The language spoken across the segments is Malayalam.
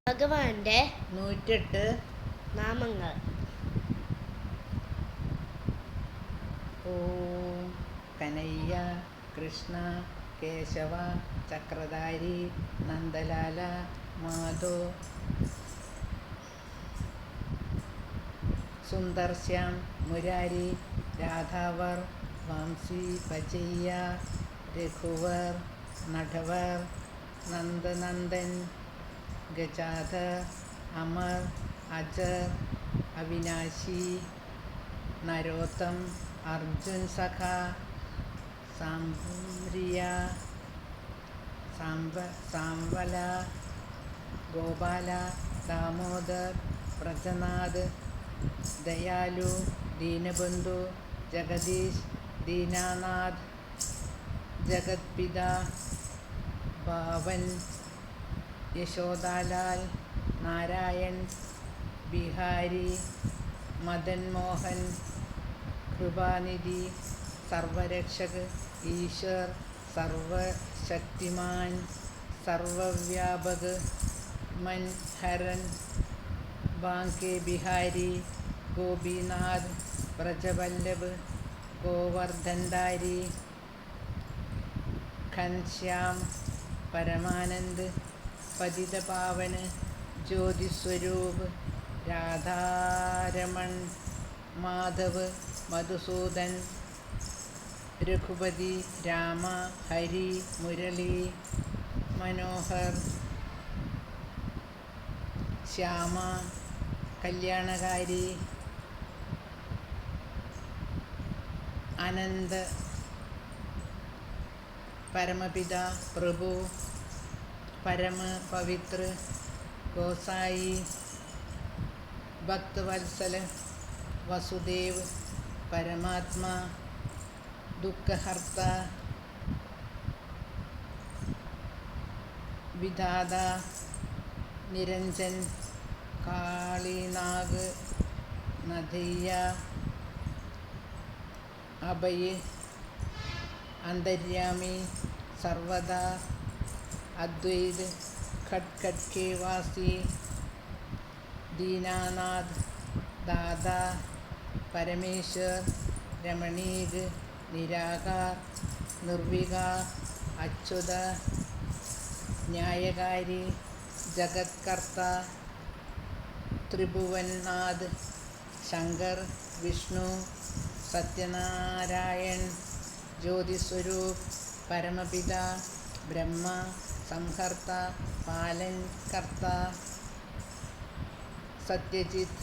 ഭഗവാന്റെ 108 നാമങ്ങൾ. ഓം കനയ്യ കൃഷ്ണ കേശവ ചക്രധാരി നന്ദലാല മാധോ സുന്ദർശ്യാം മുരാരി രാധാവർ വാംസി പചയ്യ രഘുവർ നഠവർ നന്ദനന്ദൻ ഗജാധർ അമർ അജർ അവിനാശി നരോത്തം അർജുൻ സഖ സാംബ്രിയ സാംവല ഗോപാല ദാമോദർ വ്രജനാഥ് ദയാലു ദീനബന്ധു ജഗദീഷ് ദീനാനാഥ് ജഗത്പിത ഭാവൻ യശോദാലാൽ നാരായൺ ബിഹാരി മദൻ മോഹൻ കൃപാനിധി സർവരക്ഷക് ഈശ്വർ സർവശക്തിമാൻ സർവവ്യാപക് മൻഹരൻ ബാങ്കെ ബിഹാരി ഗോപീനാഥ് വ്രജവല്ലഭ് ഗോവർദ്ധൻധാരി ഘൻശ്യാം പരമാനന്ദ് പതിതപാവൻ ജ്യോതിസ്വരൂപ് രാധാരമൺ മാധവ് മധുസൂദൻ രഘുപതി രാമ ഹരി മുരളി മനോഹർ ശ്യാമ കല്യാണകാരി അനന്ത് പരമപിത പ്രഭു പരമ പവിത്ര ഗോസായി ഭക്തവത്സല വസുദേവ് പരമാത്മാ ദുഃഖഹർത്ത വിധാത നിരഞ്ജൻ കാളിനാഗ് നദയ്യ അഭയ് അന്തര്യാമി സർവദാ അദ്വൈത് ഖട്ഖട് കെ വാസി ദീനാനാഥ് ദാദാ പരമേശ്വർ രമണീക് നിരാകാർ നിർവികാർ അച്യുത ന്യായകാരി ജഗത്കർത്ത ത്രിഭുവൻനാഥ് ശങ്കർ വിഷ്ണു സത്യനാരായൺ ജ്യോതിസ്വരൂപ് പരമപിത ബ്രഹ്മ സംഹർത്ത പാലൻ കർത്ത സത്യജിത്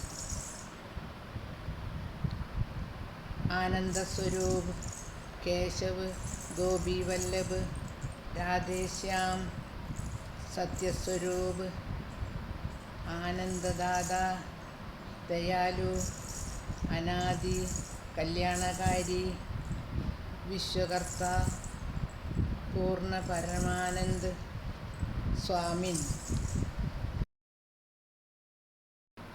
ആനന്ദസ്വരൂപ് കേശവ് ഗോപീവല്ലഭ് രാധേശ്യാം സത്യസ്വരൂപ് ആനന്ദദാത ദയാലു അനാദി കല്യാണകാരി വിശ്വകർത്ത പൂർണ്ണ പരമാനന്ദ് സ്വാമിൻ.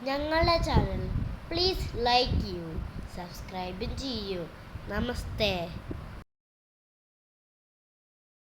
ഞങ്ങളുടെ ചാനൽ പ്ലീസ് ലൈക്ക് ചെയ്യൂ, സബ്സ്ക്രൈബും ചെയ്യൂ. നമസ്തേ.